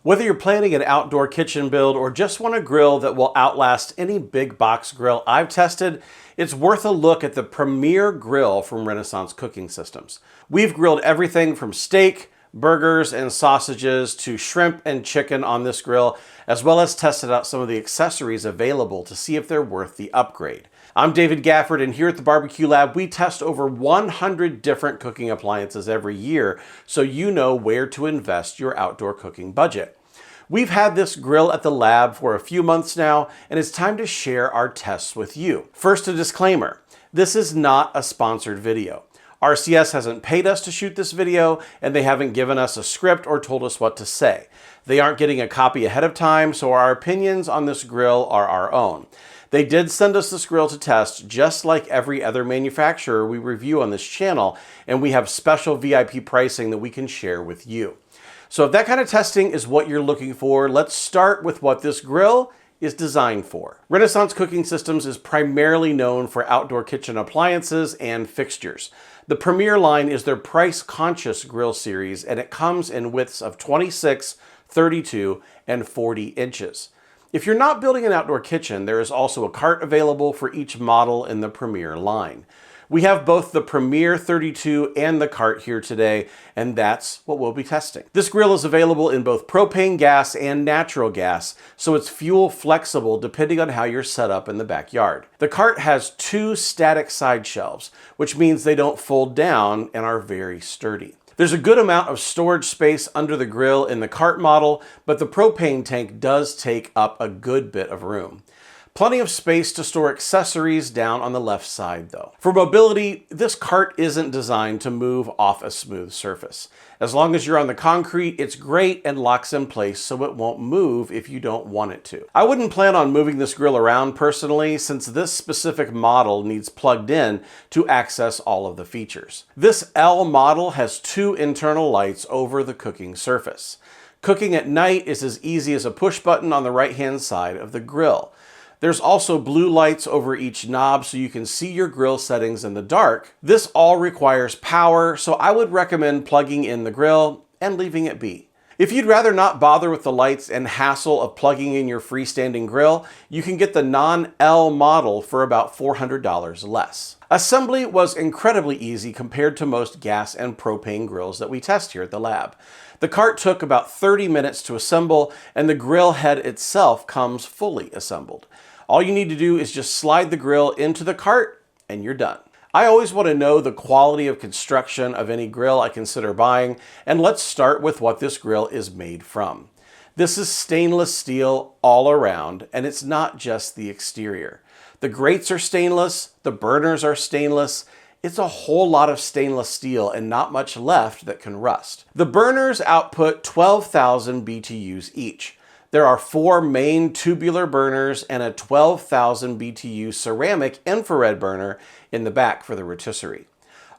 Whether you're planning an outdoor kitchen build or just want a grill that will outlast any big box grill I've tested, it's worth a look at the Premier Grill from Renaissance Cooking Systems. We've grilled everything from steak, burgers, and sausages to shrimp and chicken on this grill, as well as tested out some of the accessories available to see if they're worth the upgrade. I'm David Gafford, and here at the Barbecue Lab, we test over 100 different cooking appliances every year, so you know where to invest your outdoor cooking budget. We've had this grill at the lab for a few months now, and it's time to share our tests with you. First, a disclaimer. This is not a sponsored video. RCS hasn't paid us to shoot this video, and they haven't given us a script or told us what to say. They aren't getting a copy ahead of time, so our opinions on this grill are our own. They did send us this grill to test, just like every other manufacturer we review on this channel, and we have special VIP pricing that we can share with you. So if that kind of testing is what you're looking for, let's start with what this grill is designed for. Renaissance Cooking Systems is primarily known for outdoor kitchen appliances and fixtures. The Premier line is their price-conscious grill series, and it comes in widths of 26, 32, and 40 inches. If you're not building an outdoor kitchen, there is also a cart available for each model in the Premier line. We have both the Premier 32 and the cart here today, and that's what we'll be testing. This grill is available in both propane gas and natural gas, so it's fuel flexible depending on how you're set up in the backyard. The cart has two static side shelves, which means they don't fold down and are very sturdy. There's a good amount of storage space under the grill in the cart model, but the propane tank does take up a good bit of room. Plenty of space to store accessories down on the left side though. For mobility, this cart isn't designed to move off a smooth surface. As long as you're on the concrete, it's great and locks in place so it won't move if you don't want it to. I wouldn't plan on moving this grill around personally, since this specific model needs plugged in to access all of the features. This L model has two internal lights over the cooking surface. Cooking at night is as easy as a push button on the right-hand side of the grill. There's also blue lights over each knob so you can see your grill settings in the dark. This all requires power, so I would recommend plugging in the grill and leaving it be. If you'd rather not bother with the lights and hassle of plugging in your freestanding grill, you can get the non-L model for about $400 less. Assembly was incredibly easy compared to most gas and propane grills that we test here at the lab. The cart took about 30 minutes to assemble, and the grill head itself comes fully assembled. All you need to do is just slide the grill into the cart and you're done. I always want to know the quality of construction of any grill I consider buying, and let's start with what this grill is made from. This is stainless steel all around, and it's not just the exterior. The grates are stainless, the burners are stainless. It's a whole lot of stainless steel and not much left that can rust. The burners output 12,000 BTUs each. There are 4 main tubular burners and a 12,000 BTU ceramic infrared burner in the back for the rotisserie.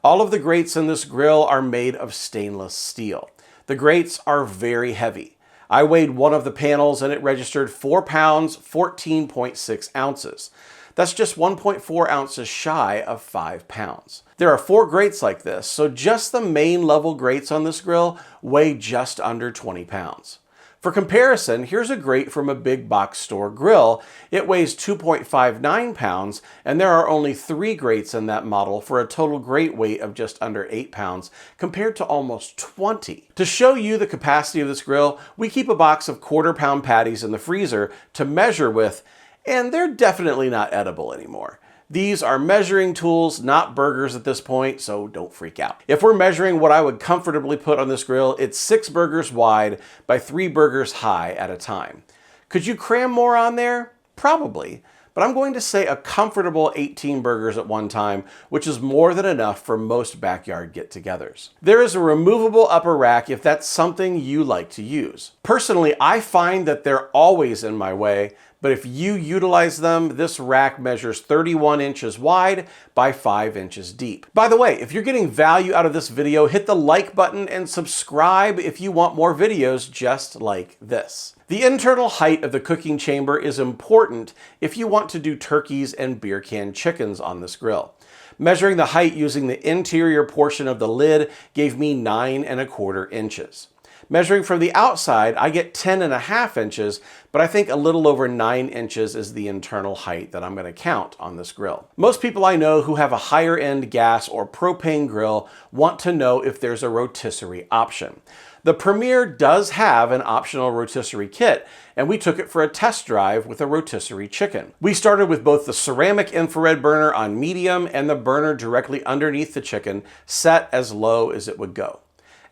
All of the grates in this grill are made of stainless steel. The grates are very heavy. I weighed one of the panels and it registered 4 pounds, 14.6 ounces. That's just 1.4 ounces shy of 5 pounds. There are 4 grates like this, so just the main level grates on this grill weigh just under 20 pounds. For comparison, here's a grate from a big box store grill. It weighs 2.59 pounds, and there are only 3 grates in that model for a total grate weight of just under 8 pounds, compared to almost 20. To show you the capacity of this grill, we keep a box of quarter-pound patties in the freezer to measure with, and they're definitely not edible anymore. These are measuring tools, not burgers at this point, so don't freak out. If we're measuring what I would comfortably put on this grill, it's 6 burgers wide by 3 burgers high at a time. Could you cram more on there? Probably, but I'm going to say a comfortable 18 burgers at one time, which is more than enough for most backyard get-togethers. There is a removable upper rack if that's something you like to use. Personally, I find that they're always in my way, but if you utilize them, this rack measures 31 inches wide by 5 inches deep. By the way, if you're getting value out of this video, hit the like button and subscribe if you want more videos just like this. The internal height of the cooking chamber is important if you want to do turkeys and beer can chickens on this grill. Measuring the height using the interior portion of the lid gave me 9¼ inches. Measuring from the outside, I get 10.5 inches, but I think a little over 9 inches is the internal height that I'm going to count on this grill. Most people I know who have a higher end gas or propane grill want to know if there's a rotisserie option. The Premier does have an optional rotisserie kit, and we took it for a test drive with a rotisserie chicken. We started with both the ceramic infrared burner on medium and the burner directly underneath the chicken, set as low as it would go.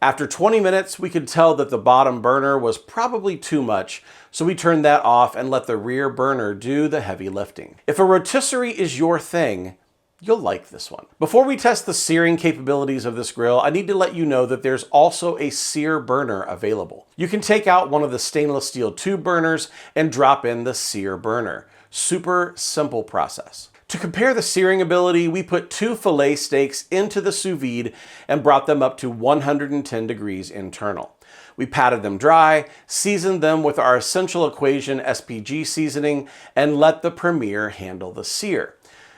After 20 minutes, we could tell that the bottom burner was probably too much, so we turned that off and let the rear burner do the heavy lifting. If a rotisserie is your thing, you'll like this one. Before we test the searing capabilities of this grill, I need to let you know that there's also a sear burner available. You can take out one of the stainless steel tube burners and drop in the sear burner. Super simple process. To compare the searing ability, we put 2 filet steaks into the sous vide and brought them up to 110 degrees internal. We patted them dry, seasoned them with our Essential Equation SPG seasoning, and let the Premier handle the sear.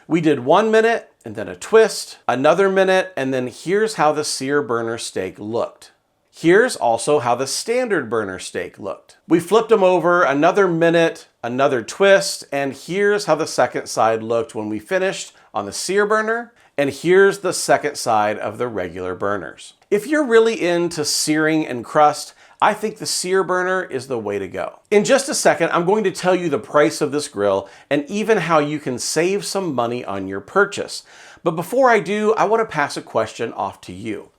We did 1 minute and then a twist, another minute, and then here's how the sear burner steak looked. Here's also how the standard burner steak looked. We flipped them over, another minute, another twist, and here's how the second side looked when we finished on the sear burner, and here's the second side of the regular burners. If you're really into searing and crust, I think the sear burner is the way to go. In just a second, I'm going to tell you the price of this grill and even how you can save some money on your purchase. But before I do, I want to pass a question off to you.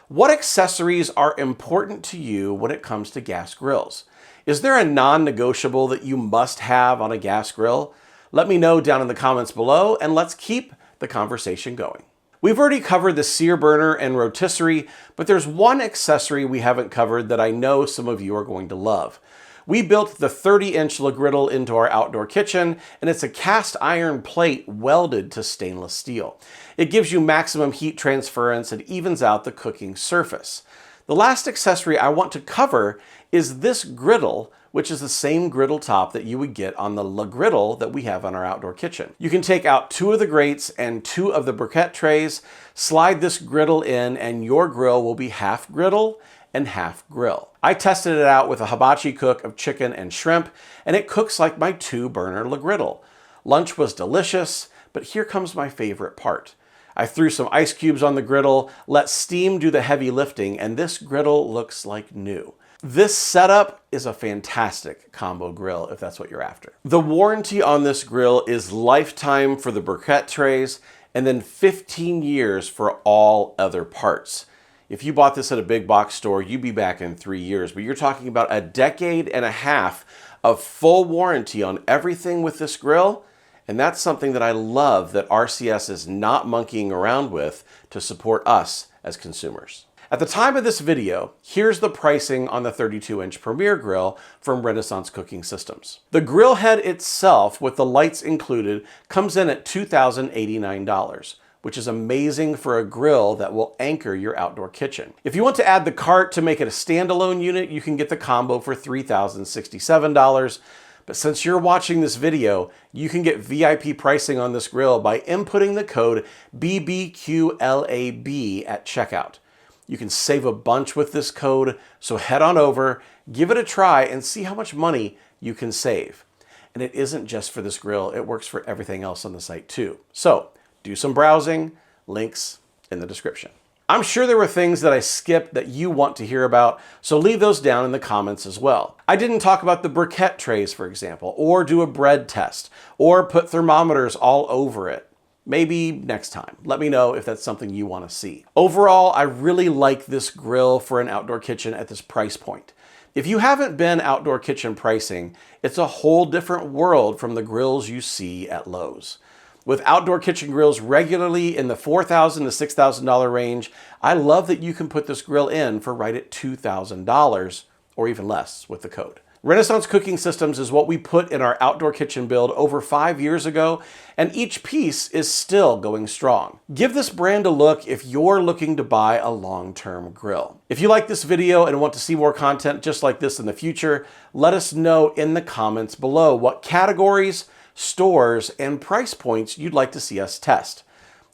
What accessories are important to you when it comes to gas grills? Is there a non-negotiable that you must have on a gas grill? Let me know down in the comments below, and let's keep the conversation going. We've already covered the sear burner and rotisserie, but there's one accessory we haven't covered that I know some of you are going to love. We built the 30-inch Le Griddle into our outdoor kitchen, and it's a cast iron plate welded to stainless steel. It gives you maximum heat transference and evens out the cooking surface. The last accessory I want to cover is this griddle, which is the same griddle top that you would get on the Le Griddle that we have on our outdoor kitchen. You can take out 2 of the grates and 2 of the briquette trays, slide this griddle in, and your grill will be half griddle and half grill. I tested it out with a hibachi cook of chicken and shrimp, and it cooks like my 2-burner Le Griddle. Lunch was delicious, but here comes my favorite part. I threw some ice cubes on the griddle, let steam do the heavy lifting, and this griddle looks like new. This setup is a fantastic combo grill if that's what you're after. The warranty on this grill is lifetime for the briquette trays and then 15 years for all other parts. If you bought this at a big box store, you'd be back in 3 years, but you're talking about a decade and a half of full warranty on everything with this grill. And that's something that I love that RCS is not monkeying around with to support us as consumers. At the time of this video, here's the pricing on the 32-inch Premier grill from Renaissance Cooking Systems. The grill head itself, with the lights included, comes in at $2,089, which is amazing for a grill that will anchor your outdoor kitchen. If you want to add the cart to make it a standalone unit, you can get the combo for $3,067. But since you're watching this video, you can get VIP pricing on this grill by inputting the code BBQLAB at checkout. You can save a bunch with this code, so head on over, give it a try, and see how much money you can save. And it isn't just for this grill, it works for everything else on the site too. So do some browsing, links in the description. I'm sure there were things that I skipped that you want to hear about, so leave those down in the comments as well. I didn't talk about the briquette trays, for example, or do a bread test, or put thermometers all over it. Maybe next time. Let me know if that's something you want to see. Overall, I really like this grill for an outdoor kitchen at this price point. If you haven't been outdoor kitchen pricing, it's a whole different world from the grills you see at Lowe's. With outdoor kitchen grills regularly in the $4,000 to $6,000 range, I love that you can put this grill in for right at $2,000 or even less with the code. Renaissance Cooking Systems is what we put in our outdoor kitchen build over 5 years ago, and each piece is still going strong. Give this brand a look if you're looking to buy a long-term grill. If you like this video and want to see more content just like this in the future, let us know in the comments below what categories, stores, and price points you'd like to see us test.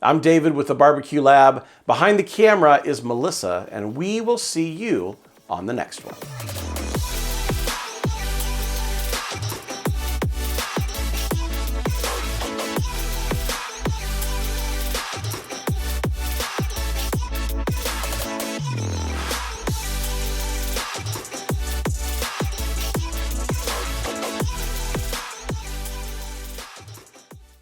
I'm David with the Barbecue Lab. Behind the camera is Melissa, and we will see you on the next one.